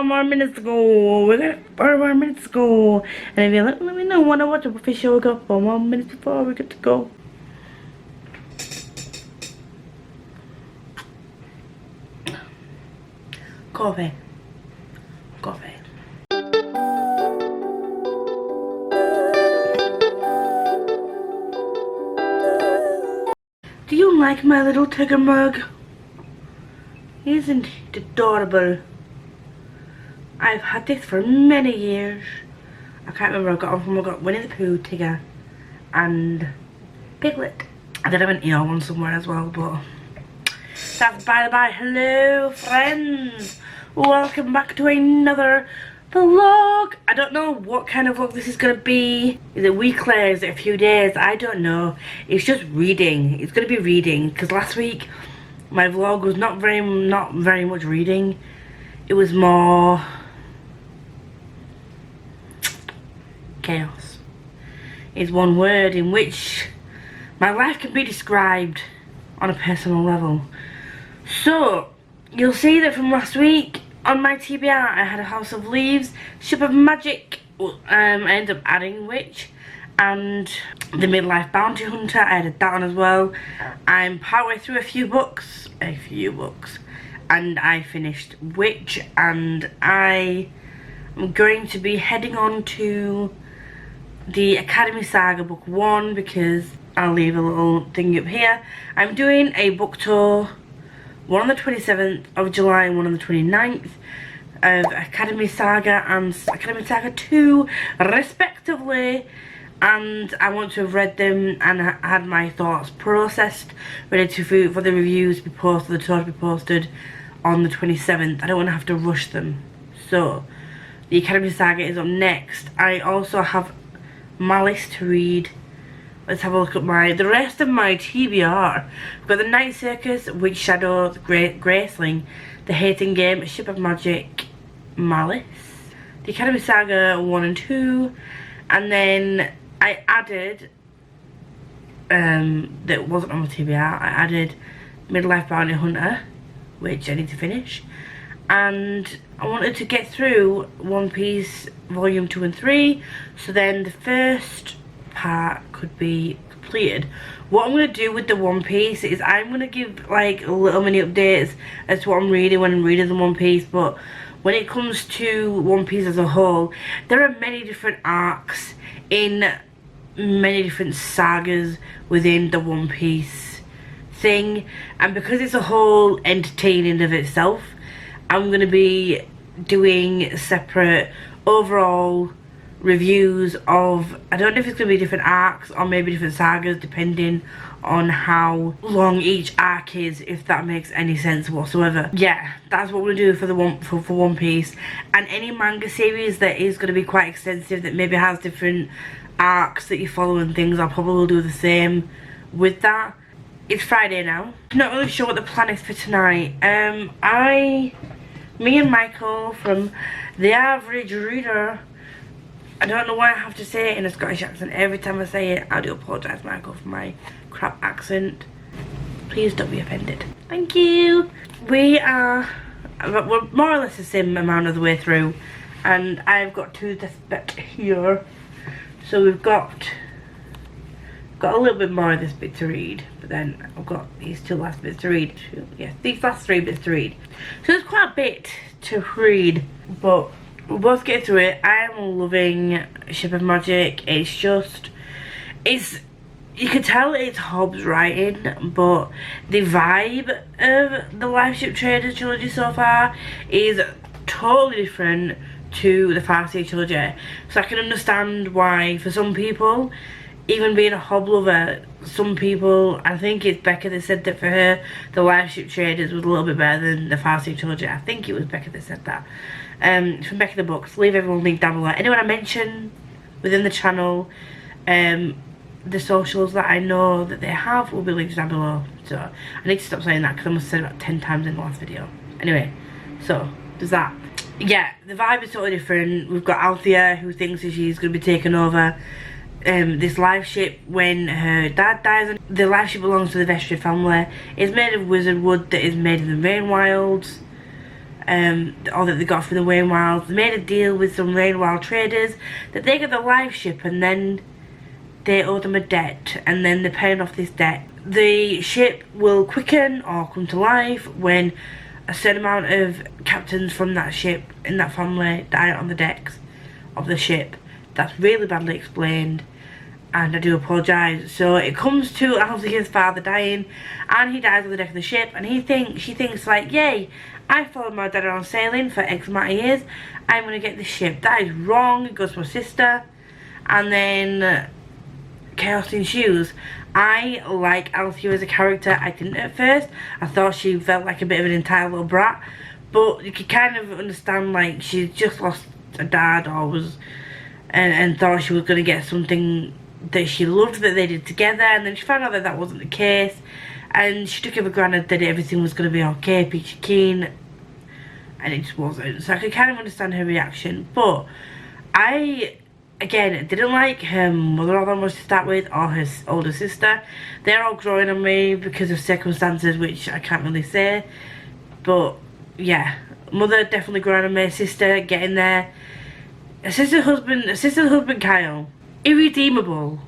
more minutes to go. We got 4 more minutes to go. And if you let me know when I watch a fish show, we got 4 more minutes before we get to go. Coffee. Coffee. Do you like my little tiger mug? Isn't it adorable? I've had this for many years. I can't remember, I got Winnie the Pooh, Tigger and Piglet. I did have an ear one somewhere as well, but that's by the by. Hello friends, welcome back to another vlog. I don't know what kind of vlog this is gonna be. Is it weekly? Is it a few days? I don't know. It's just reading. It's gonna be reading because last week my vlog was not very much reading. It was more chaos. Is one word in which my life can be described on a personal level. So you'll see that from last week on my TBR I had a House of Leaves, Ship of Magic, I ended up adding Witch, and the Midlife Bounty Hunter, I added that on as well. I'm partway through a few books, and I finished Witch, and I am going to be heading on to the Academy Saga Book 1 because I'll leave a little thing up here. I'm doing a book tour, one on the 27th of July and one on the 29th of Academy Saga and Academy Saga 2 respectively, and I want to have read them and had my thoughts processed, ready for the reviews to be posted, the tour to be posted on the 27th. I don't want to have to rush them. So the Academy Saga is up next. I also have Malice to read. Let's have a look at the rest of my TBR. We've got the Night Circus, Witch Shadow, the Graceling, the Hating Game, Ship of Magic, Malice, the Academy Saga 1 and 2, and then I added, that wasn't on my TBR, I added Midlife Bounty Hunter, which I need to finish, and I wanted to get through One Piece Volume 2 and 3, so then the first part could be completed. What I'm going to do with the One Piece is I'm going to give like little mini updates as to what I'm reading when I'm reading the One Piece, but when it comes to One Piece as a whole, there are many different arcs in many different sagas within the One Piece thing, and because it's a whole entertaining of itself, I'm going to be doing separate overall reviews of, I don't know if it's going to be different arcs or maybe different sagas depending on how long each arc is, if that makes any sense whatsoever. Yeah, that's what we'll do for the One Piece, and any manga series that is going to be quite extensive that maybe has different arcs that you follow and things, I'll probably do the same with that. It's Friday now. I'm not really sure what the plan is for tonight. Me and Michael from The Average Reader, I don't know why I have to say it in a Scottish accent every time I say it. I do apologise, Michael, for my crap accent. Please don't be offended. Thank you. We're more or less the same amount of the way through, and I've got to this bit here. So we've got a little bit more of this bit to read, but then I've got these two last bits to read. Yes, these last 3 bits to read. So there's quite a bit to read, but we'll both get through it. I am loving Ship of Magic. It's just, you can tell it's Hobbs writing, but the vibe of the Life Ship Traders trilogy so far is totally different to the Farseer trilogy. So I can understand why for some people, even being a Hobb lover, some people, I think it's Becca that said that for her, the Life Ship Traders was a little bit better than the Farseer trilogy. I think it was Becca that said that. From Becca the Books. Leave everyone linked down below. Anyone I mention within the channel, the socials that I know that they have will be linked down below. So I need to stop saying that because I must have said it about 10 times in the last video. Anyway, so there's that. Yeah, the vibe is totally different. We've got Althea, who thinks that she's going to be taking over this life ship when her dad dies. The life ship belongs to the Vestry family. It's made of wizard wood that is made in the Rain Wilds. or that they got from the Wayne Wilds. They made a deal with some Wayne Wild traders that they get the live ship and then they owe them a debt, and then they're paying off this debt. The ship will quicken or come to life when a certain amount of captains from that ship in that family die on the decks of the ship. That's really badly explained, and I do apologise. So it comes to Althea's father dying, and he dies on the deck of the ship, and she thinks like, yay, I followed my dad around sailing for X amount of years, I'm going to get this ship. That is wrong. It goes to my sister, and then chaos ensues. I like Althea as a character. I didn't at first. I thought she felt like a bit of an entitled little brat, but you could kind of understand like she just lost a dad or was and thought she was going to get something that she loved that they did together, and then she found out that that wasn't the case, and she took it for granted that everything was going to be okay, peachy keen, and it just wasn't. So I could kind of understand her reaction, but I again didn't like her mother all that much to start with, or her older sister. They're all growing on me because of circumstances which I can't really say, but yeah, mother definitely growing on me, sister getting there. Assistant husband Kyle, irredeemable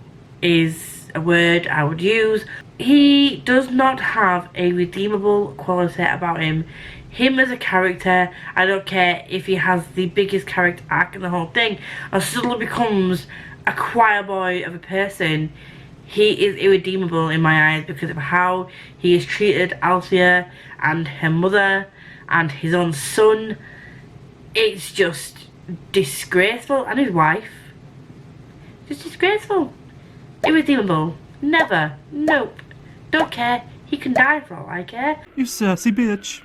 is a word I would use. He does not have a redeemable quality about him. Him as a character, I don't care if he has the biggest character arc in the whole thing or suddenly becomes a choir boy of a person, he is irredeemable in my eyes because of how he has treated Althea and her mother and his own son. It's just disgraceful, and his wife. Just disgraceful. Irredeemable. Never. Nope. Don't care. He can die for all I care. You sassy bitch.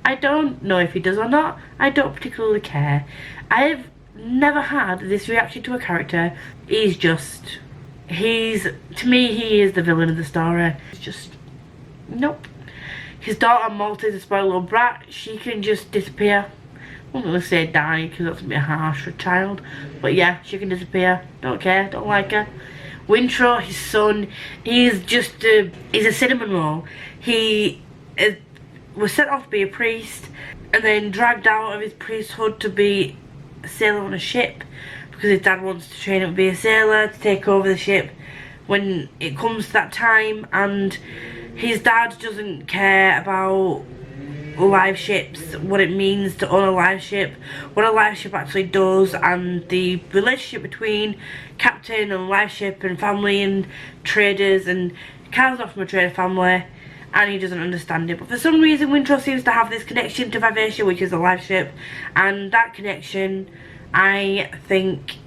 I don't know if he does or not. I don't particularly care. I've never had this reaction to a character. To me, he is the villain of the story. It's just, nope. His daughter Malta is a spoiled little brat. She can just disappear. I'm not going to say die because that's a bit harsh for a child, but yeah, she can disappear. Don't care, don't like her. Wintro, his son, he's a cinnamon roll. He was sent off to be a priest and then dragged out of his priesthood to be a sailor on a ship because his dad wants to train him to be a sailor, to take over the ship when it comes to that time, and his dad doesn't care about live ships, what it means to own a live ship, what a live ship actually does, and the relationship between captain and live ship and family and traders. And Kyle's not from a trader family and he doesn't understand it, but for some reason Wintro seems to have this connection to Vivacia, which is a live ship, and that connection I think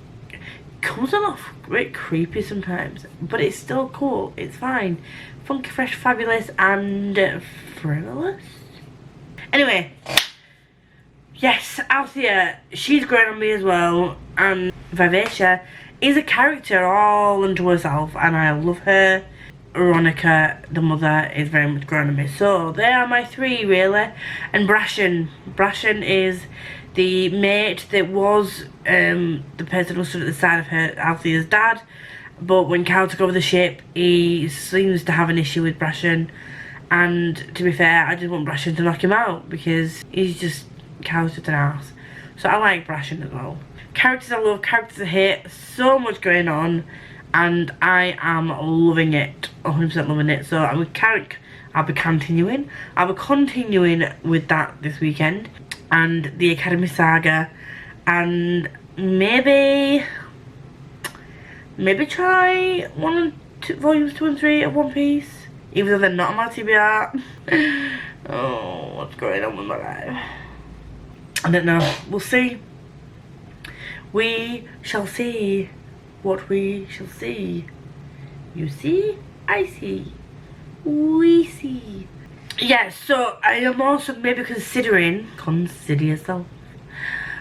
comes off a bit creepy sometimes, but it's still cool, it's fine, funky, fresh, fabulous and frivolous. Anyway, yes, Althea, she's grown on me as well, and Vivacia is a character all unto herself, and I love her. Veronica, the mother, is very much grown on me. So, they are my three, really. And Brashen. Brashen is the mate that was the person who stood at the side of Althea's dad, but when Kyle took over the ship, he seems to have an issue with Brashen. And to be fair, I just want Brashen to knock him out because he's just, Kyle's just an arse. So I like Brashen as well. Characters I love, characters I hate, so much going on, and I am loving it, 100% loving it. So I'll be continuing with that this weekend, and the Academy Saga, and maybe try volumes 2 and 3 of One Piece. Even though they're not on my TBR. Oh, what's going on with my life? I don't know. We'll see. We shall see what we shall see. You see? I see. We see. Yeah, so I am also maybe consider yourself,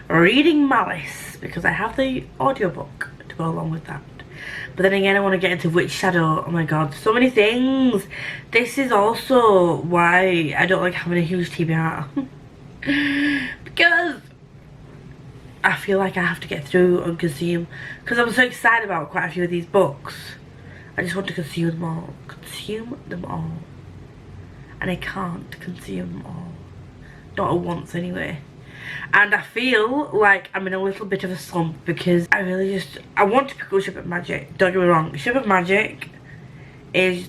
reading Malice, because I have the audiobook to go along with that. But then again, I want to get into Witch Shadow. Oh my god, so many things. This is also why I don't like having a huge TBR. Because I feel like I have to get through and consume. Because I'm so excited about quite a few of these books. I just want to consume them all. Consume them all. And I can't consume them all. Not at once anyway. And I feel like I'm in a little bit of a slump because I want to pick up Ship of Magic. Don't get me wrong, Ship of Magic is,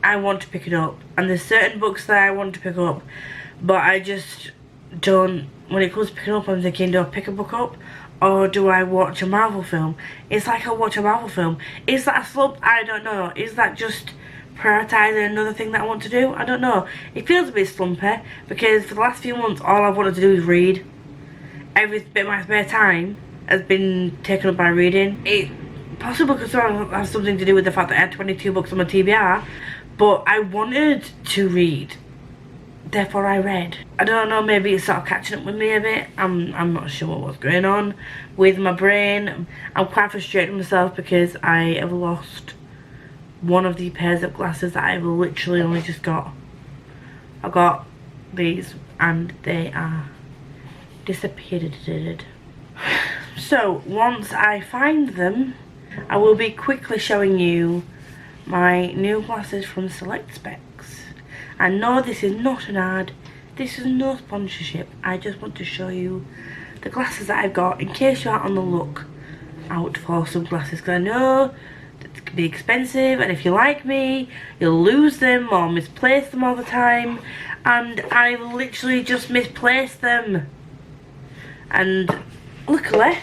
I want to pick it up. And there's certain books that I want to pick up, but I just don't, when it comes to picking up, I'm thinking, do I pick a book up or do I watch a Marvel film? It's like I watch a Marvel film. Is that a slump? I don't know. Is that just prioritising another thing that I want to do? I don't know. It feels a bit slumpy because for the last few months all I've wanted to do is read. Every bit of my spare time has been taken up by reading. It possibly could have something to do with the fact that I had 22 books on my TBR, but I wanted to read, therefore I read. I don't know, maybe it's sort of catching up with me a bit. I'm not sure what's going on with my brain. I'm quite frustrated with myself because I have lost one of the pairs of glasses that I've literally only just got. I got these and they are disappeared. So once I find them, I will be quickly showing you my new glasses from Select Specs. And no, this is not an ad, this is no sponsorship. I just want to show you the glasses that I've got in case you are on the look out for some glasses, because I know that it can be expensive, and if you're like me, you'll lose them or misplace them all the time, and I literally just misplaced them. And luckily,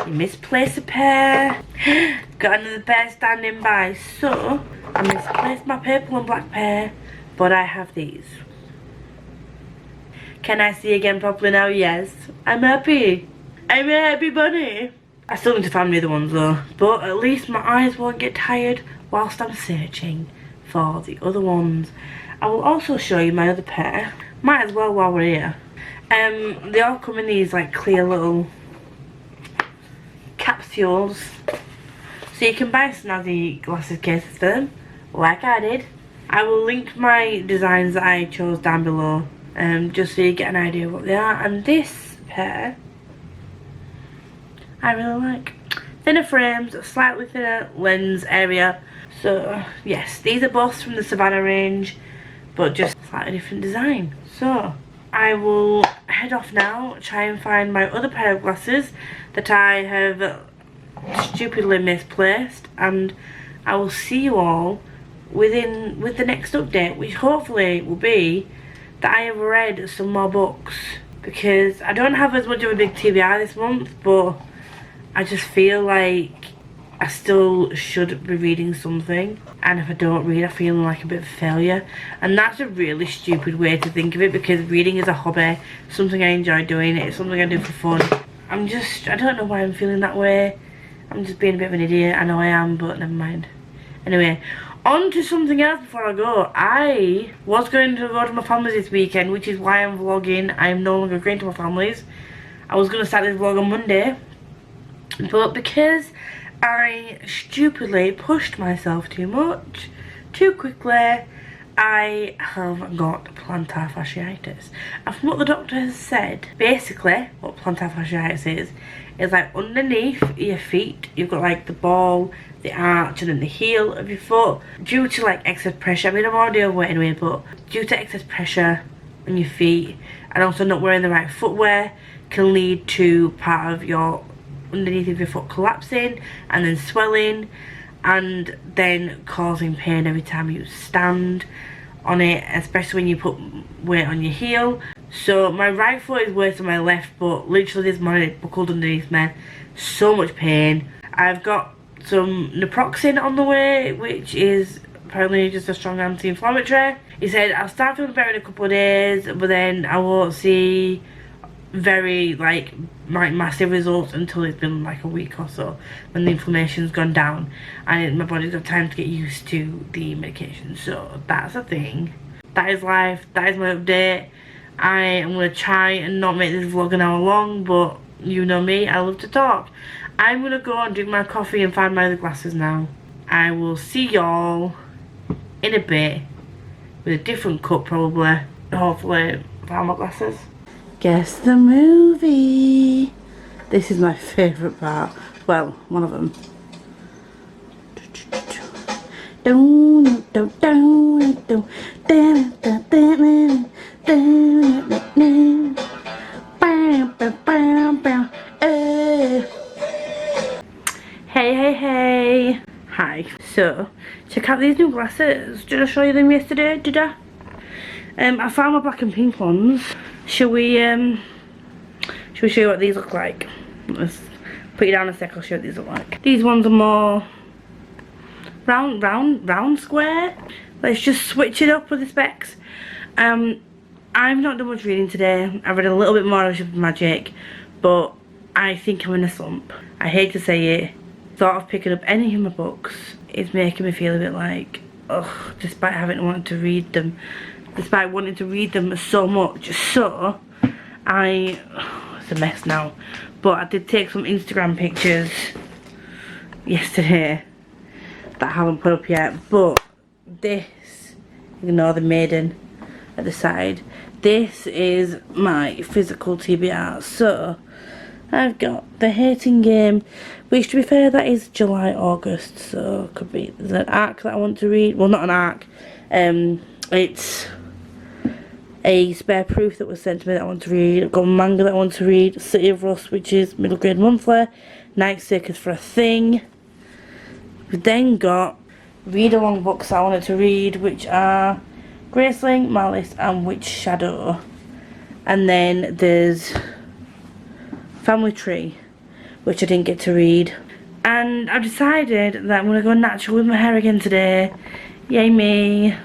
you misplaced a pair, got another pair standing by, so I misplaced my purple and black pair, but I have these. Can I see again properly now? Yes. I'm happy. I'm a happy bunny. I still need to find the other ones though, but at least my eyes won't get tired whilst I'm searching for the other ones. I will also show you my other pair. Might as well while we're here. They all come in these like clear little capsules, so you can buy snazzy glasses cases for them, like I did. I will link my designs that I chose down below, just so you get an idea of what they are. And this pair I really like. Thinner frames, slightly thinner lens area. So yes, these are both from the Savannah range, but just slightly different design. So I will head off now, try and find my other pair of glasses that I have stupidly misplaced, and I will see you all with the next update, which hopefully will be that I have read some more books, because I don't have as much of a big TBR this month, but I just feel like I still should be reading something, and if I don't read I feel like a bit of a failure. And that's a really stupid way to think of it, because reading is a hobby, something I enjoy doing, it's something I do for fun. I don't know why I'm feeling that way. I'm just being a bit of an idiot, I know I am, but never mind. Anyway, on to something else before I go. I was going to go to my family's this weekend, which is why I'm vlogging. I am no longer going to my family's. I was going to start this vlog on Monday, but because I stupidly pushed myself too much, too quickly, I have got plantar fasciitis. And from what the doctor has said, basically what plantar fasciitis is like underneath your feet, you've got like the ball, the arch, and then the heel of your foot. Due to like excess pressure, I mean I'm already overweight anyway, but due to excess pressure on your feet, and also not wearing the right footwear, can lead to part of your underneath of your foot collapsing and then swelling, and then causing pain every time you stand on it, especially when you put weight on your heel. So my right foot is worse than my left, but literally this morning it buckled underneath me. So much pain. I've got some naproxen on the way, which is apparently just a strong anti-inflammatory. He said I'll start feeling better in a couple of days, but then I won't see very like massive results until it's been like a week or so, when the inflammation's gone down and my body's got time to get used to the medication. So that's a thing. That is life. That is my update. I am going to try and not make this vlog an hour long, but you know me, I love to talk. I'm going to go and drink my coffee and find my other glasses now. I will see y'all in a bit with a different cup probably. Hopefully find my glasses. Guess the movie. This is my favourite part. Well, one of them. Hey, hey, hey. Hi. So, check out these new glasses. Did I show you them yesterday? Did I? I found my black and pink ones. Shall we show you what these look like? Let's put you down a sec, I'll show you what these look like. These ones are more round square. Let's just switch it up with the specs. I've not done much reading today. I've read a little bit more of Ship of Magic, but I think I'm in a slump. I hate to say it. Thought of picking up any of my books is making me feel a bit like, ugh, despite having wanted to read them. Despite wanting to read them so much. So, it's a mess now. But I did take some Instagram pictures yesterday that I haven't put up yet. But this, ignore the maiden at the side. This is my physical TBR. So, I've got The Hating Game, which to be fair, that is July, August. So, could be, there's an arc that I want to read. Well, not an arc. It's a spare proof that was sent to me that I want to read. I've got manga that I want to read. City of Rust, which is middle grade monthly. Night Circus for a Thing. We've then got read along books I wanted to read, which are Graceling, Malice and Witch Shadow. And then there's Family Tree, which I didn't get to read. And I've decided that I'm going to go natural with my hair again today. Yay me.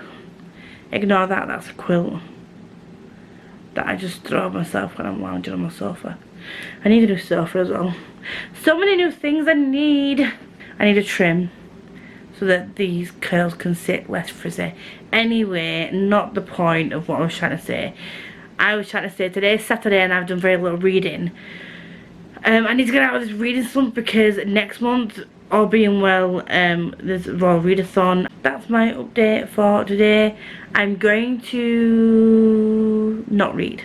Ignore that, that's a quilt that I just throw at myself when I'm lounging on my sofa. I need a new sofa as well. So many new things I need. I need a trim so that these curls can sit less frizzy. Anyway, not the point of what I was trying to say. I was trying to say today's Saturday and I've done very little reading. I need to get out of this reading slump because next month, all being well, there's a Royal Readathon. That's my update for today. I'm going to not read.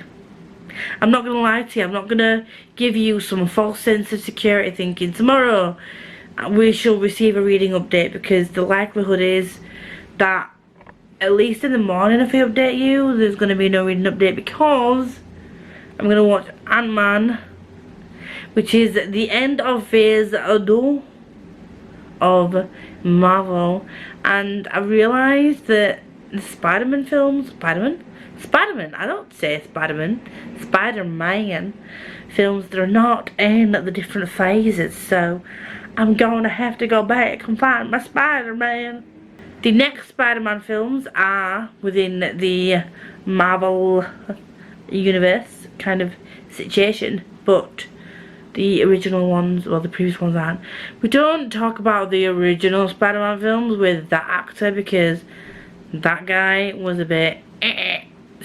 I'm not going to lie to you. I'm not going to give you some false sense of security thinking tomorrow we shall receive a reading update, because the likelihood is that at least in the morning if I update you, there's going to be no reading update, because I'm going to watch Ant-Man, which is the end of phase 2 of Marvel, and I realised that the Spider-Man films, Spider-Man, I don't say Spider-Man films, they're not in the different phases, so I'm going to have to go back and find my Spider-Man. The next Spider-Man films are within the Marvel universe kind of situation, but the original ones, well, the previous ones aren't. We don't talk about the original Spider-Man films with that actor because that guy was a bit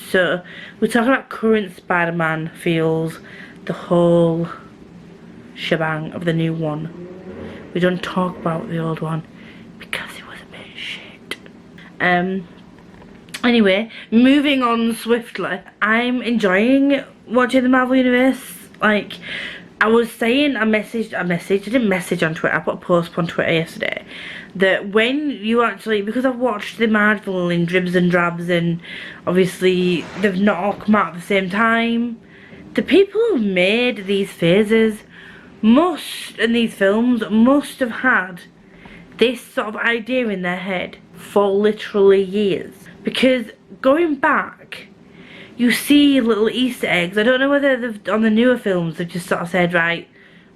So we're talking about current Spider-Man feels, the whole shebang of the new one. We don't talk about the old one because it was a bit shit. Anyway, moving on swiftly, I'm enjoying watching the Marvel Universe. Like, I was saying, I didn't message on Twitter, I put a post on Twitter yesterday, that when you actually, because I've watched the Marvel in dribs and drabs, and obviously they've not all come out at the same time, the people who made these phases and these films must have had this sort of idea in their head for literally years. Because going back, you see little Easter eggs. I don't know whether they've, on the newer films, they've just sort of said, right,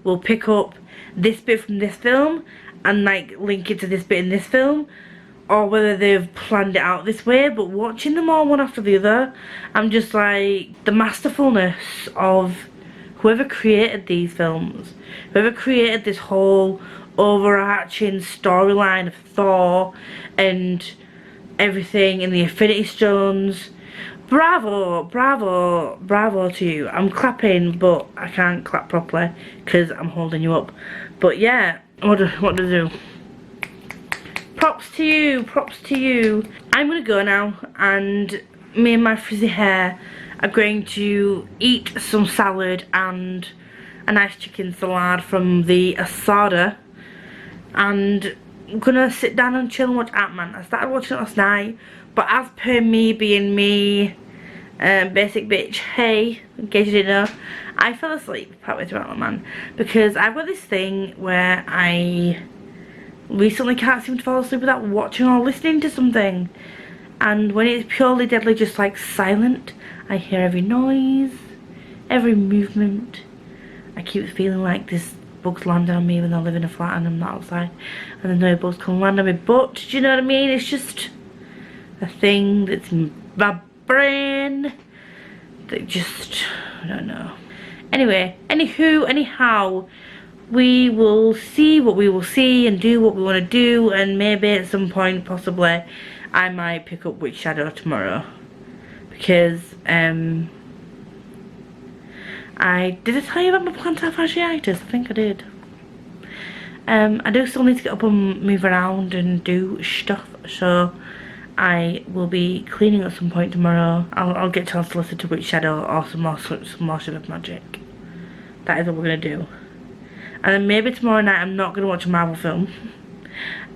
we'll pick up this bit from this film and like link it to this bit in this film, or whether they've planned it out this way. But watching them all one after the other, I'm just like, the masterfulness of whoever created these films, whoever created this whole overarching storyline of Thor and everything and the Infinity Stones. Bravo, bravo, bravo to you. I'm clapping, but I can't clap properly because I'm holding you up. But yeah, what to do? Props to you, props to you. I'm gonna go now, and me and my frizzy hair are going to eat some salad and a nice chicken salad from the Asada, and I'm gonna sit down and chill and watch Ant-Man. I started watching it last night, but as per me being me, Basic bitch, hey, in case you didn't know, I fell asleep partway through Outlaw Man because I've got this thing where I recently can't seem to fall asleep without watching or listening to something. And when it's purely deadly just like silent, I hear every noise, every movement. I keep feeling like this bug's landing on me when I live in a flat and I'm not outside, and then no bugs come land on me. But do you know what I mean? It's just a thing that's in my brain that just, I don't know. Anyway, anyhow, we will see what we will see and do what we want to do, and maybe at some point possibly I might pick up Witch Shadow tomorrow, because I did I tell you about my plantar fasciitis? I think I did. I do still need to get up and move around and do stuff, so I will be cleaning at some point tomorrow. I'll get a chance to listen to Witch Shadow or some more Ship of Magic. That is what we're gonna do. And then maybe tomorrow night I'm not gonna watch a Marvel film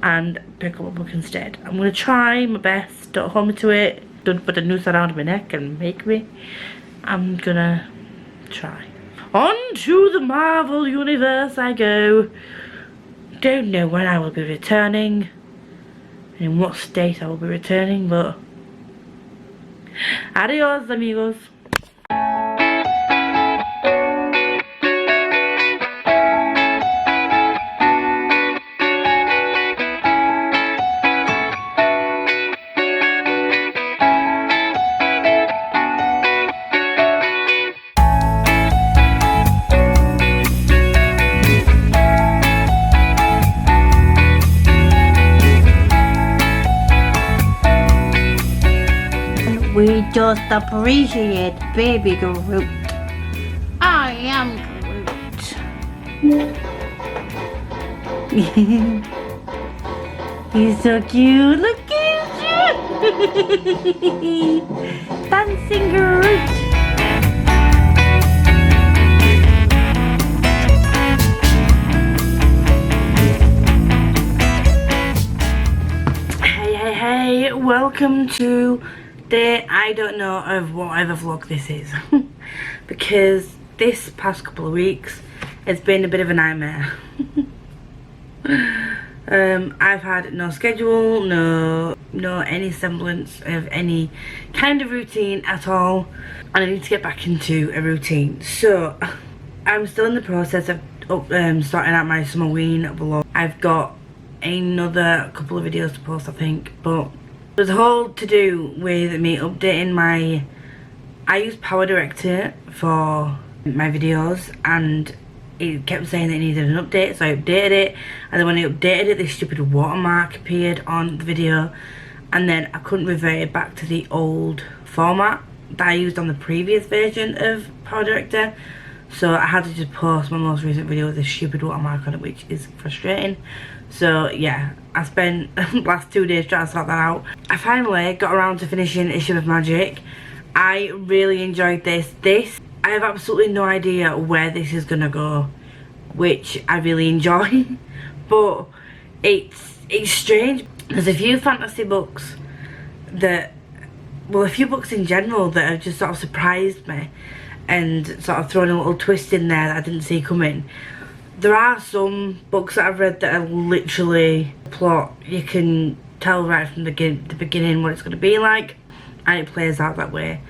and pick up a book instead. I'm gonna try my best. Don't hold me to it. Don't put a noose around my neck and make me. I'm gonna try. On to the Marvel universe I go. Don't know when I will be returning, in what state I will be returning, but adios amigos. We just appreciate baby Groot. I am Groot. He's so cute. Look at you. Dancing Groot. Hey, welcome to I don't know of whatever vlog this is because this past couple of weeks it's been a bit of a nightmare. I've had no schedule, no any semblance of any kind of routine at all, and I need to get back into a routine. So I'm still in the process of starting out my summer ween vlog. I've got another couple of videos to post, I think, but there's a whole to do with me updating I use Power Director for my videos, and it kept saying that it needed an update, so I updated it, and then when I updated it, this stupid watermark appeared on the video, and then I couldn't revert it back to the old format that I used on the previous version of Power Director, so I had to just post my most recent video with this stupid watermark on it, which is frustrating. So yeah, I spent the last 2 days trying to sort that out. I finally got around to finishing A Ship of Magic. I really enjoyed this. I have absolutely no idea where this is gonna go, which I really enjoy. But it's strange. There's a few fantasy books that, well, a few books in general that have just sort of surprised me and sort of thrown a little twist in there that I didn't see coming. There are some books that I've read that are literally plot. You can tell right from the beginning what it's going to be like, and it plays out that way.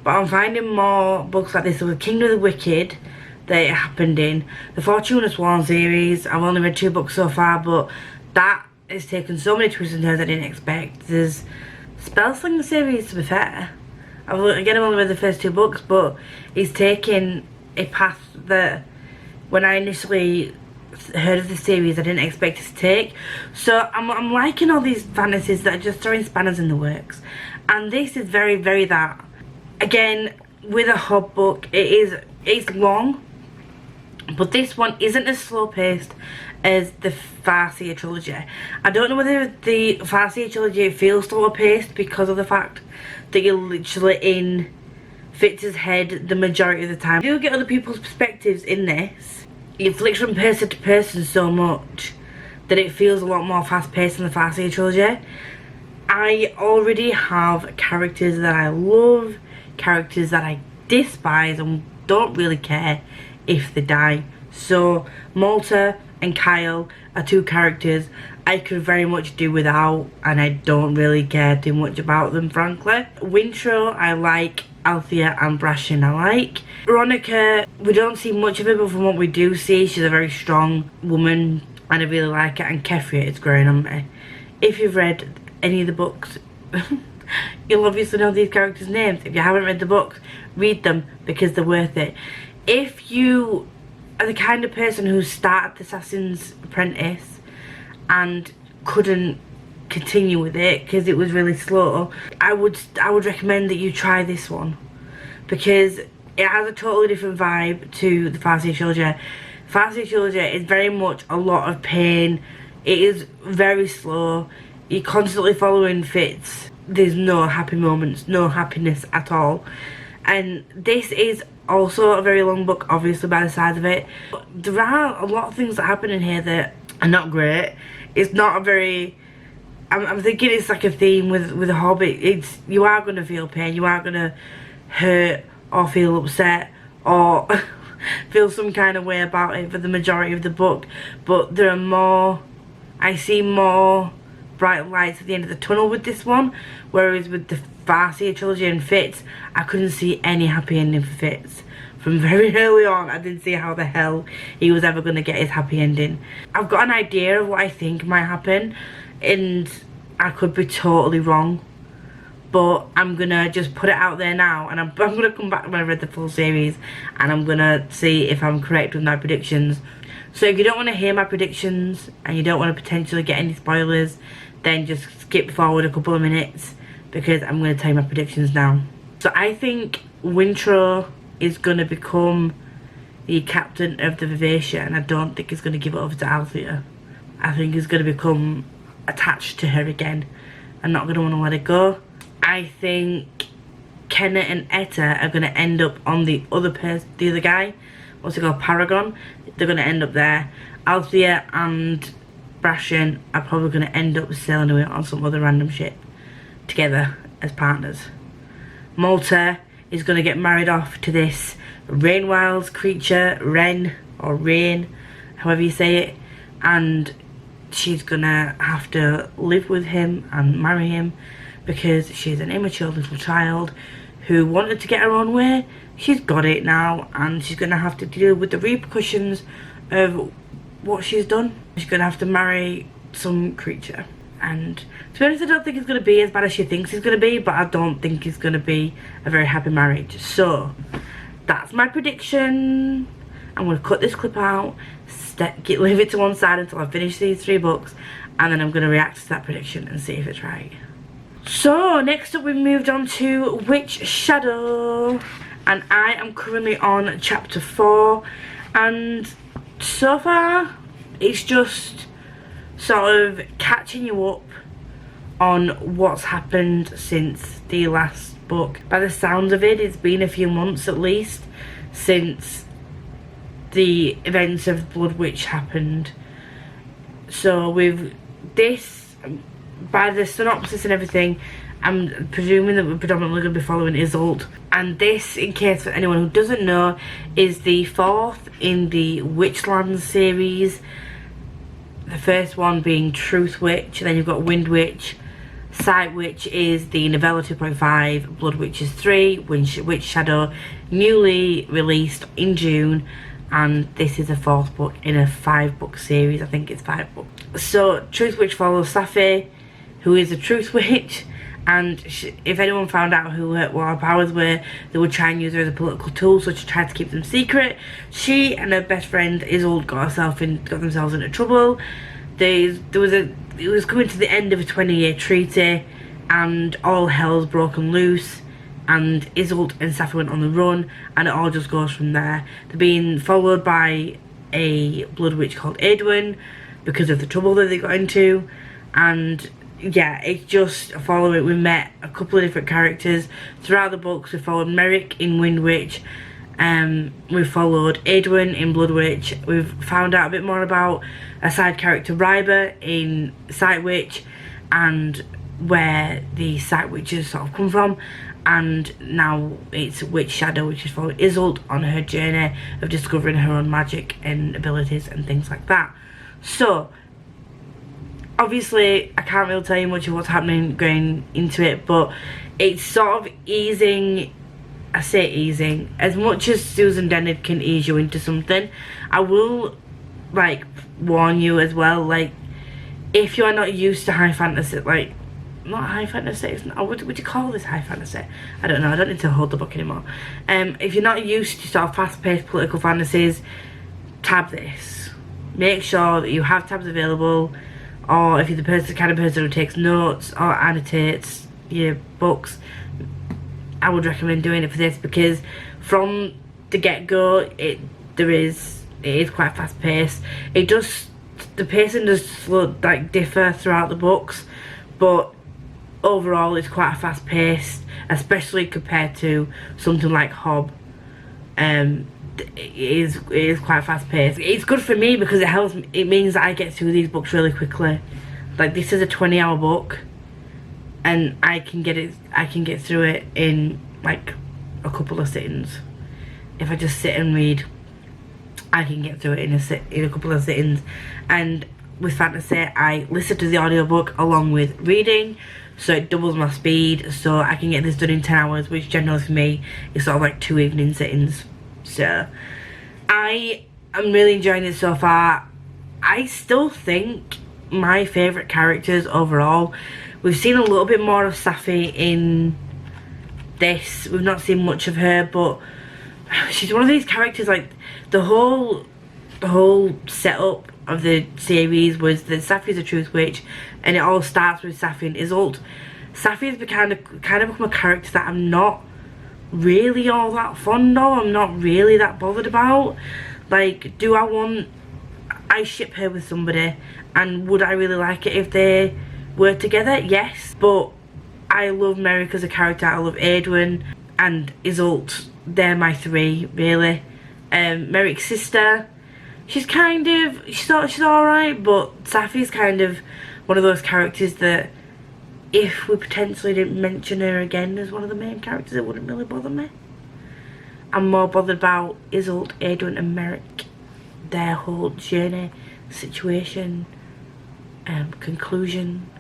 But I'm finding more books like this. So with Kingdom of the Wicked that it happened in, the Fortuna Sworn series, I've only read 2 books so far, but that has taken so many twists and turns I didn't expect. There's Spellslinger series, to be fair. I've only read the first 2 books, but it's taken a path that when I initially heard of the series I didn't expect it to take. So I'm liking all these fantasies that are just throwing spanners in the works, and this is very, very that. Again, with a hub book, it's long, but this one isn't as slow paced as the Farseer trilogy. I don't know whether the Farseer trilogy feels slower paced because of the fact that you're literally in Fitz's head the majority of the time. You do get other people's perspectives in this. It flicks from person to person so much that it feels a lot more fast paced than the Farseer trilogy. I already have characters that I love. characters that I despise and don't really care if they die. So Malta and Kyle are two characters I could very much do without, and I don't really care too much about them, frankly. Wintro I like, Althea and Brashen I like. Veronica, we don't see much of her, but from what we do see, she's a very strong woman and I really like it, and Kefria is growing on me. If you've read any of the books, you'll obviously know these characters' names. If you haven't read the books, read them because they're worth it. If you are the kind of person who started the Assassin's Apprentice and couldn't continue with it because it was really slow, I would recommend that you try this one because it has a totally different vibe to the Farseer Trilogy. Farseer Trilogy is very much a lot of pain. It is very slow. You're constantly following Fitz. There's no happy moments, no happiness at all. And this is also a very long book, obviously, by the size of it. But there are a lot of things that happen in here that are not great. It's not a very... I'm thinking it's like a theme with a Hobbit. It's, you are going to feel pain, you are going to hurt or feel upset or feel some kind of way about it for the majority of the book. But there are more... I see more bright lights at the end of the tunnel with this one, whereas with the Farseer Trilogy and Fitz, I couldn't see any happy ending for Fitz. From very early on, I didn't see how the hell he was ever going to get his happy ending. I've got an idea of what I think might happen, and I could be totally wrong, but I'm going to just put it out there now, and I'm going to come back when I read the full series, and I'm going to see if I'm correct with my predictions. So if you don't want to hear my predictions, and you don't want to potentially get any spoilers, then just skip forward a couple of minutes, because I'm going to tell you my predictions now. So I think Wintro is going to become the captain of the Vivacia, and I don't think he's going to give it over to Althea. I think he's going to become attached to her again and not going to want to let it go. I think Kenna and Etta are going to end up on the other guy, what's it called, Paragon. They're going to end up there. Althea and Brashen are probably going to end up sailing away on some other random ship together as partners. Malta is going to get married off to this Rainwild's creature, Ren, or Rain, however you say it, and she's going to have to live with him and marry him because she's an immature little child who wanted to get her own way. She's got it now, and she's going to have to deal with the repercussions of what she's done. She's going to have to marry some creature. And to be honest, I don't think it's going to be as bad as she thinks it's going to be, but I don't think it's going to be a very happy marriage. So, that's my prediction. I'm going to cut this clip out, leave it to one side until I finish these 3 books, and then I'm going to react to that prediction and see if it's right. So, next up we moved on to Witch Shadow, and I am currently on chapter 4, and so far it's just sort of catching you up on what's happened since the last book. By the sounds of it, it's been a few months at least since the events of Blood Witch happened. So with this, by the synopsis and everything, I'm presuming that we're predominantly going to be following Isolde. And this, in case for anyone who doesn't know, is the 4th in the Witchlands series. The first one being Truth Witch, then you've got Wind Witch. Sight Witch is the novella 2.5, Blood Witch is 3, Witch Shadow, newly released in June, and this is a 4th book in a 5-book series. I think it's 5 books. So Truth Witch follows Safi, who is a Truth Witch, and if anyone found out what her powers were, they would try and use her as a political tool, so to try to keep them secret. She and her best friend Isolde got themselves into trouble. It was coming to the end of a 20-year treaty, and all hell's broken loose, and Isolde and Safi went on the run, and it all just goes from there. They're being followed by a blood witch called Edwin because of the trouble that they got into, and yeah, it's just following. We met a couple of different characters throughout the books. We followed Merrick in Wind Witch, we followed Edwin in Blood Witch. We've found out a bit more about a side character, Ryber, in Sight Witch, and where the Sight Witches sort of come from. and now it's Witch Shadow, which is following Isolde on her journey of discovering her own magic and abilities and things like that. So obviously I can't really tell you much of what's happening going into it, but it's sort of easing. I say easing, as much as Susan Dennard can ease you into something, I will like warn you as well, like if you're not used to high fantasy, like not high fantasy, it's not, would you call this high fantasy? I don't know, I don't need to hold the book anymore. If you're not used to sort of fast-paced political fantasies, tab this. Make sure that you have tabs available, or if you're the kind of person who takes notes or annotates your books, I would recommend doing it for this, because from the get-go it is quite fast-paced. The pacing does differ throughout the books, but overall it's quite fast-paced, especially compared to something like Hob. It is quite fast-paced. It's good for me because it means that I get through these books really quickly. Like, this is a 20-hour book, and I can get through it in like a couple of sittings. If I just sit and read, I can get through it in a couple of sittings. And with fantasy, I listen to the audiobook along with reading, so it doubles my speed, so I can get this done in 10 hours, which generally for me is sort of like 2 evening sittings. So I am really enjoying it so far. I still think my favourite characters overall, we've seen a little bit more of Safi in this. We've not seen much of her, but she's one of these characters, like the whole setup of the series was that Safi's a truth witch, and it all starts with Safi and Isolde. Safi's kind of become a character that I'm not really all that fond of. I'm not really that bothered about. Like, I ship her with somebody, and would I really like it if they were together? Yes, but I love Merrick as a character. I love Edwin and Isolde. They're my 3 really. Merrick's sister, she's alright, but Safi's kind of one of those characters that if we potentially didn't mention her again as one of the main characters, it wouldn't really bother me. I'm more bothered about Isolde, Edwin and Merrick, their whole journey, situation, conclusion.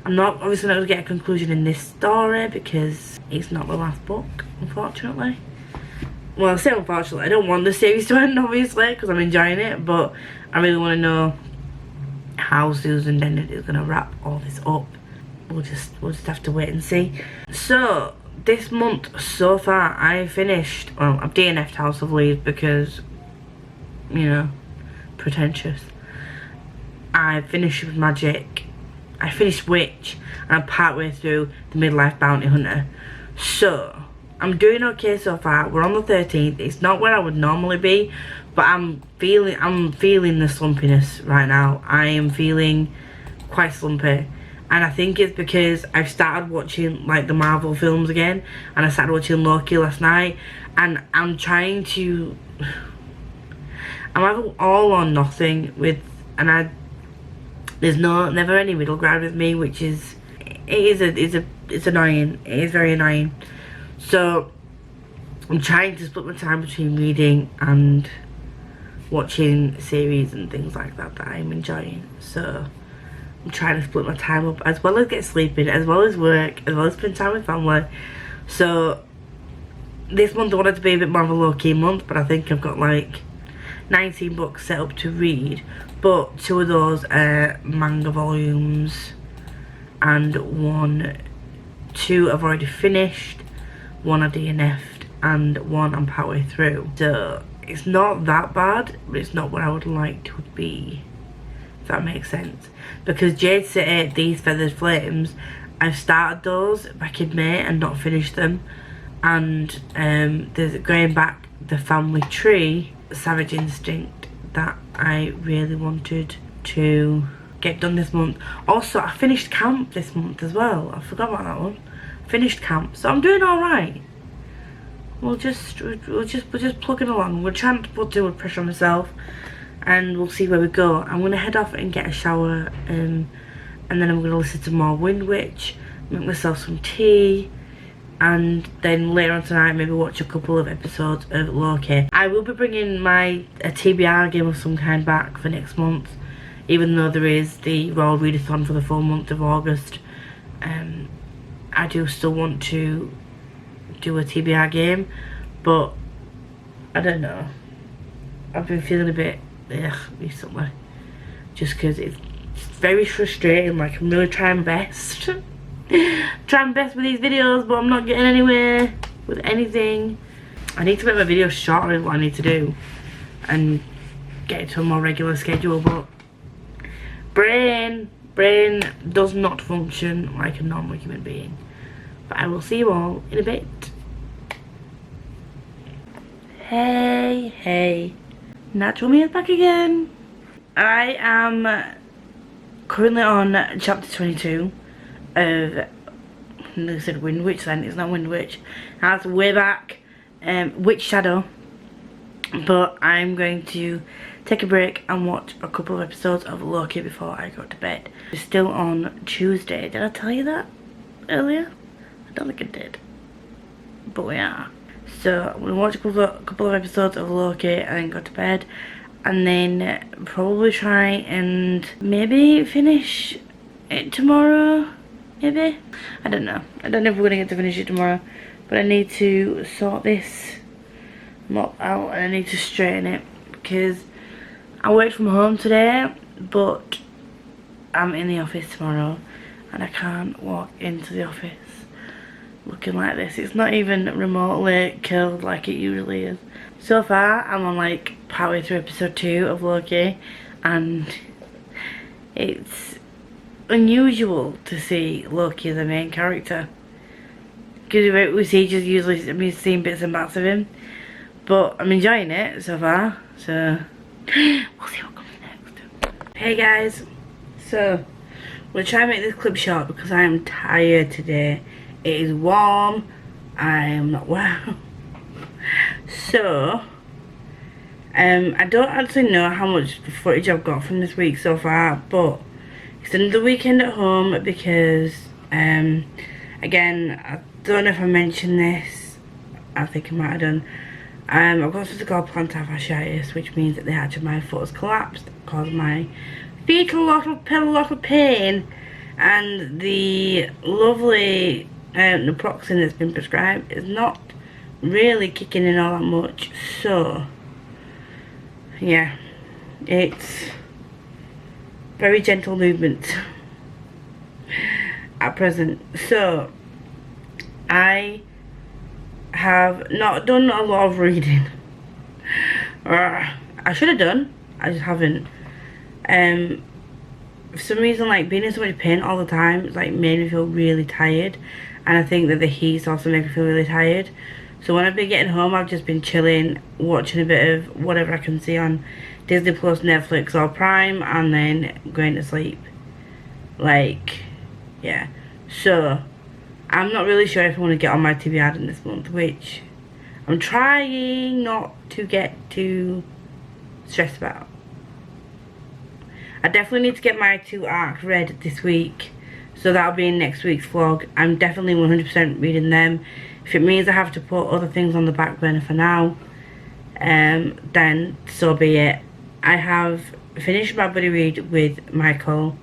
I'm obviously not going to get a conclusion in this story because it's not the last book, unfortunately. Well, I say unfortunately, I don't want the series to end, obviously, because I'm enjoying it, but I really want to know how Susan Dennard is going to wrap all this up. We'll just have to wait and see. So this month so far, I've DNF'd House of Leaves because, you know, pretentious. I finished with Magic, I finished Witch, and I'm partway through the Midlife Bounty Hunter. So I'm doing okay so far. We're on the 13th. It's not where I would normally be, but I'm feeling the slumpiness right now. I am feeling quite slumpy, and I think it's because I've started watching like the Marvel films again, and I started watching Loki last night, and I'm trying to. I'm either all or nothing with, and there's never any middle ground with me, which is it's annoying. It is very annoying. So I'm trying to split my time between reading and watching series and things like that I'm enjoying. So I'm trying to split my time up, as well as get sleeping, as well as work, as well as spend time with family. So this month I wanted to be a bit more of a low-key month, but I think I've got like 19 books set up to read, but 2 of those are manga volumes, and 2 I've already finished, 1 I DNF'd, and 1 I'm partway through. So it's not that bad, but it's not what I would like to be, if that makes sense. Because Jade City, These Feathered Flames, I've started those back in May and not finished them. And there's going back the Family Tree, Savage Instinct, that I really wanted to get done this month. Also, I finished Camp this month as well. I forgot about that one. Finished Camp, so I'm doing all right. We're just plugging along. We're trying to put too much pressure on myself, and we'll see where we go. I'm gonna head off and get a shower, and then I'm gonna listen to more Wind Witch, make myself some tea, and then later on tonight maybe watch a couple of episodes of Loki. I will be bringing a TBR game of some kind back for next month, even though there is the Royal Readathon for the full month of August. I do still want to do a TBR game, but I don't know. I've been feeling a bit recently, just because it's very frustrating. Like, I'm really trying my best. Trying my best with these videos, but I'm not getting anywhere with anything. I need to make my videos shorter is what I need to do, and get it to a more regular schedule, but brain does not function like a normal human being. But I will see you all in a bit. Hey, Natural Me is back again. I am currently on chapter 22 of, I said Wind Witch then, it's not Wind Witch. That's way back, Witch Shadow. But I'm going to take a break and watch a couple of episodes of Loki before I go to bed. We're still on Tuesday. Did I tell you that earlier? I don't think I did, but we are. So I'm going to watch a couple of episodes of Loki and then go to bed, and then probably try and maybe finish it tomorrow, maybe? I don't know. I don't know if we're going to get to finish it tomorrow, but I need to sort this mop out and I need to straighten it, because I work from home today, but I'm in the office tomorrow and I can't walk into the office looking like this. It's not even remotely curled like it usually is. So far I'm on like partway through episode 2 of Loki, and it's unusual to see Loki as the main character, because we see just usually seeing bits and bats of him, but I'm enjoying it so far, so we'll see what comes next. Hey guys, so I'm going to try and make this clip short because I am tired today. It is warm, I am not well. So I don't actually know how much footage I've got from this week so far, but it's another weekend at home because again, I don't know if I mentioned this, I think I might have done. I've got something called plantar fasciitis, which means that the arch of my foot has collapsed, caused my feet a lot of pain, and the lovely naproxen that's been prescribed is not really kicking in all that much. So yeah, it's very gentle movement at present. So I have not done a lot of reading. I should have done, I just haven't. For some reason, like, being in so much pain all the time, it's like made me feel really tired, and I think that the heat also makes me feel really tired. So when I've been getting home, I've just been chilling, watching a bit of whatever I can see on Disney Plus, Netflix or Prime, and then going to sleep. Like, yeah. So I'm not really sure if I want to get on my TBR in this month, which I'm trying not to get too stressed about. I definitely need to get my 2 arcs read this week, so that'll be in next week's vlog. I'm definitely 100% reading them. If it means I have to put other things on the back burner for now, then so be it. I have finished my buddy read with Michael,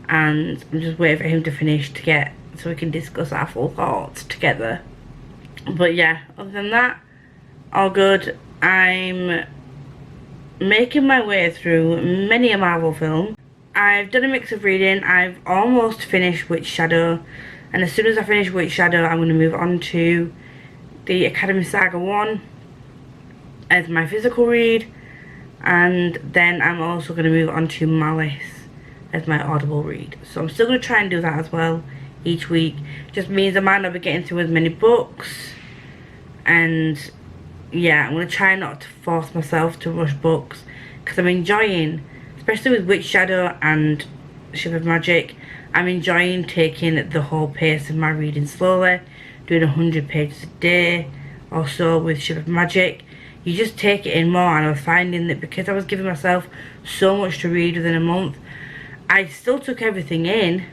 and I'm just waiting for him to finish so we can discuss our full thoughts together. But yeah, other than that, all good. I'm making my way through many a Marvel film. I've done a mix of reading. I've almost finished Witch Shadow, and as soon as I finish Witch Shadow, I'm going to move on to the Academy Saga 1 as my physical read, and then I'm also going to move on to Malice as my audible read. So I'm still going to try and do that as well each week. Just means I might not be getting through as many books, and yeah, I'm going to try not to force myself to rush books, because I'm enjoying, especially with Witch Shadow and Ship of Magic, I'm enjoying taking the whole pace of my reading slowly, doing 100 pages a day or so with Ship of Magic. You just take it in more, and I was finding that because I was giving myself so much to read within a month, I still took everything in,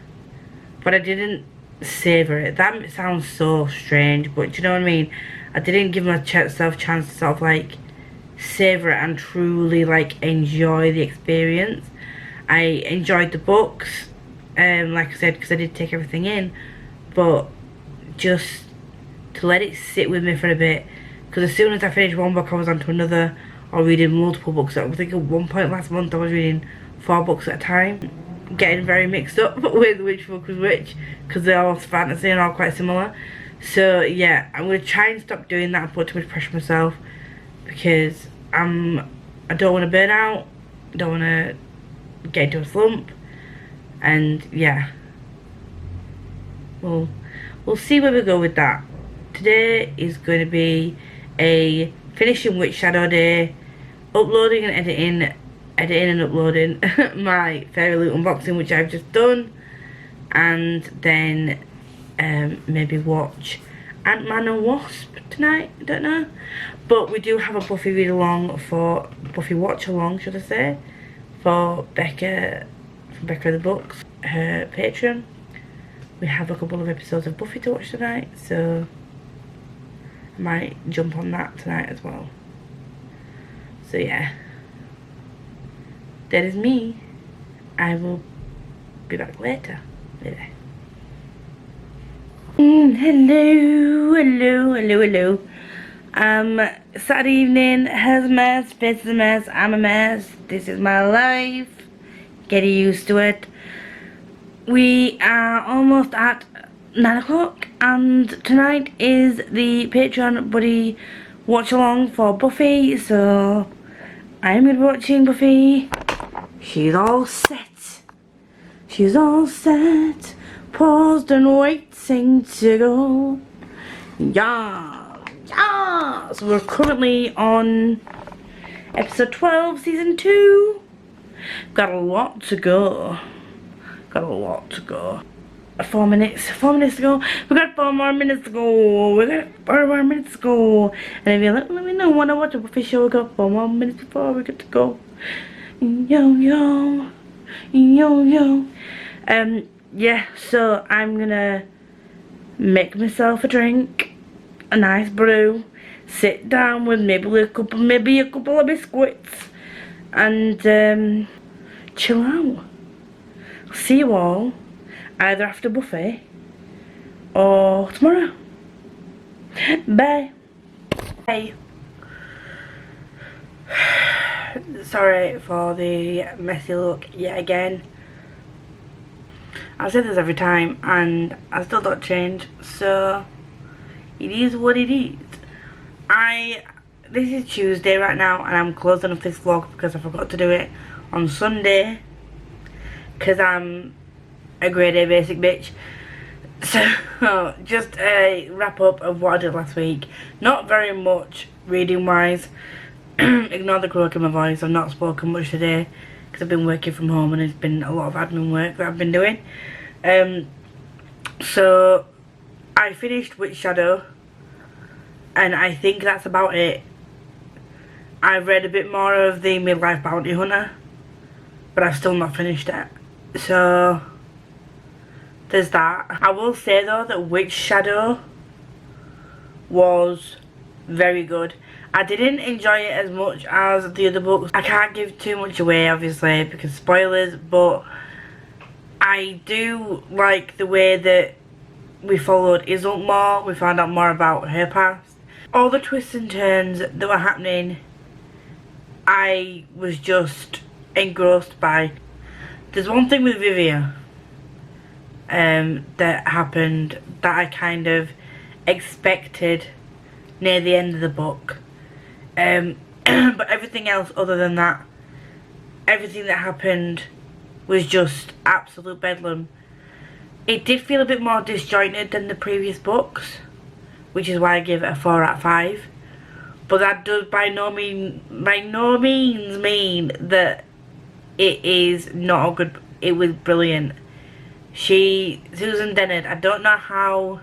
but I didn't savour it. That sounds so strange, but do you know what I mean? I didn't give myself a chance to sort of like savour it and truly like enjoy the experience. I enjoyed the books, like I said, because I did take everything in, but just to let it sit with me for a bit, because as soon as I finished one book I was on to another, or reading multiple books. I think at one point last month I was reading 4 books at a time, getting very mixed up with which book was which, because they're all fantasy and all quite similar. So yeah, I'm going to try and stop doing that and put too much pressure on myself, because I don't want to burn out, I don't want to get into a slump, and yeah, we'll see where we go with that. Today is going to be a finishing Witch Shadow day, uploading and editing and uploading my Fairy Loot unboxing, which I've just done, and then maybe watch Ant-Man and Wasp tonight, I don't know. But we do have a Buffy read along, for Buffy watch along should I say, for Becca, from Becca the Books, her Patreon. We have a couple of episodes of Buffy to watch tonight, so I might jump on that tonight as well. So yeah, that is me. I will be back later. Hello. Saturday evening, has a mess, face is a mess, I'm a mess. This is my life. Get used to it. We are almost at 9 o'clock, and tonight is the Patreon buddy watch along for Buffy, so I'm going to be watching Buffy. She's all set. She's all set. Paused and waiting to go. Yeah. So we're currently on episode 12, season 2. Got a lot to go. 4 minutes to go. We got 4 more minutes to go. And if you let me know when I watch a Buffy show, we got 4 more minutes before we get to go. Yo. Yeah, so I'm gonna make myself a drink, a nice brew, sit down with maybe a couple of biscuits, and chill out. See you all either after Buffy or tomorrow. Bye. Hey. Sorry for the messy look yet again. I say this every time and I still don't change, so it is what it is. This is Tuesday right now, and I'm closing off this vlog because I forgot to do it on Sunday, because I'm a grade A basic bitch. So just a wrap up of what I did last week. Not very much reading wise. Ignore the croak in my voice. I've not spoken much today because I've been working from home and there's been a lot of admin work that I've been doing. So I finished Witch Shadow, and I think that's about it. I've read a bit more of the Midlife Bounty Hunter, but I've still not finished it. So there's that. I will say though that Witch Shadow was very good. I didn't enjoy it as much as the other books. I can't give too much away obviously because spoilers, but I do like the way that we followed Isolde more. We found out more about her past. All the twists and turns that were happening, I was just engrossed by. There's one thing with Vivia that happened that I kind of expected near the end of the book. But everything else other than that, everything that happened was just absolute bedlam. It did feel a bit more disjointed than the previous books, which is why I give it a 4 out of 5. But that does by no means mean that it is not a good. It was brilliant. Susan Dennard, I don't know how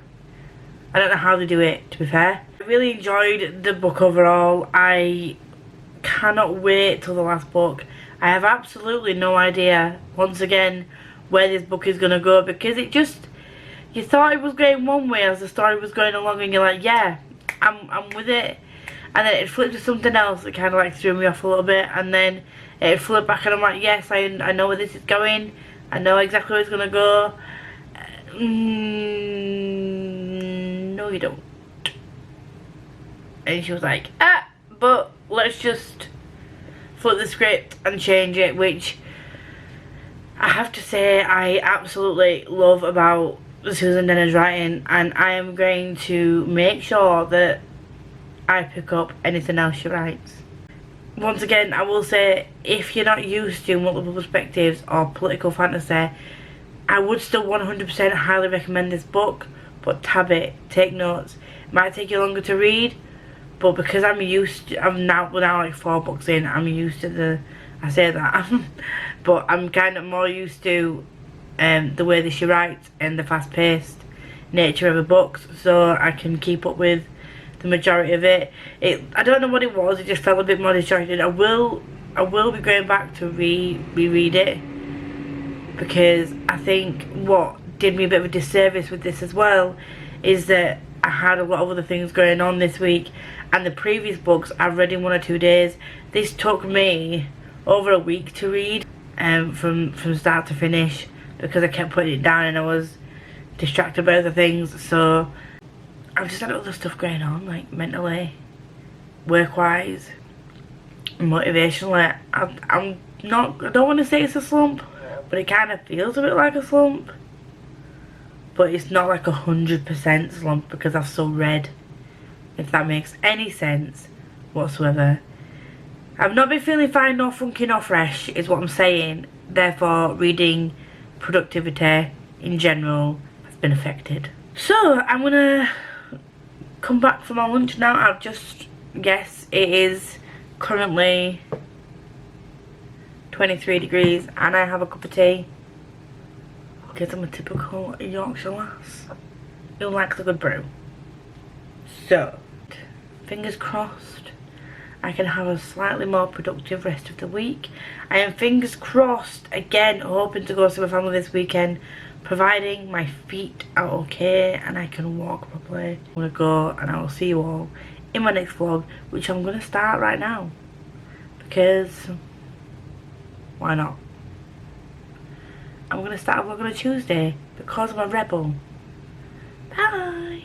they do it, to be fair. I really enjoyed the book overall. I cannot wait till the last book. I have absolutely no idea, once again, where this book is going to go, because it just you thought it was going one way as the story was going along, and you're like, yeah, I'm with it. And then it flipped to something else that kind of like threw me off a little bit, and then it flipped back and I'm like, yes, I know where this is going. I know exactly where it's going to go. No you don't. And she was like, but let's just flip the script and change it, which I have to say I absolutely love about Susan Denner's writing, and I am going to make sure that I pick up anything else she writes. Once again, I will say, if you're not used to multiple perspectives or political fantasy, I would still 100% highly recommend this book, but tab it, take notes. It might take you longer to read, but because I'm used to, I'm now like 4 books in, I'm used to I say that, but I'm kind of more used to the way that she writes and the fast-paced nature of her books, so I can keep up with the majority of it. I don't know what it was, it just felt a bit more distracted. I will be going back to reread it, because I think what did me a bit of a disservice with this as well is that I had a lot of other things going on this week, and the previous books I've read in 1 or 2 days. This took me over a week to read, from start to finish, because I kept putting it down and I was distracted by other things. So I've just had other stuff going on, like mentally, work-wise, motivationally. I don't want to say it's a slump, but it kind of feels a bit like a slump. But it's not like 100% slump, because I've still read, if that makes any sense whatsoever. I've not been feeling fine nor funky nor fresh, is what I'm saying. Therefore, reading productivity in general has been affected. So, I'm gonna come back from my lunch now. I've just guessed it is currently 23 degrees, and I have a cup of tea, because I'm a typical Yorkshire lass who likes a good brew. So, fingers crossed I can have a slightly more productive rest of the week. I am fingers crossed again hoping to go see my family this weekend, providing my feet are okay and I can walk properly. I'm gonna go, and I will see you all in my next vlog, which I'm gonna start right now, because why not? I'm gonna start a vlog on a Tuesday because I'm a rebel. Bye.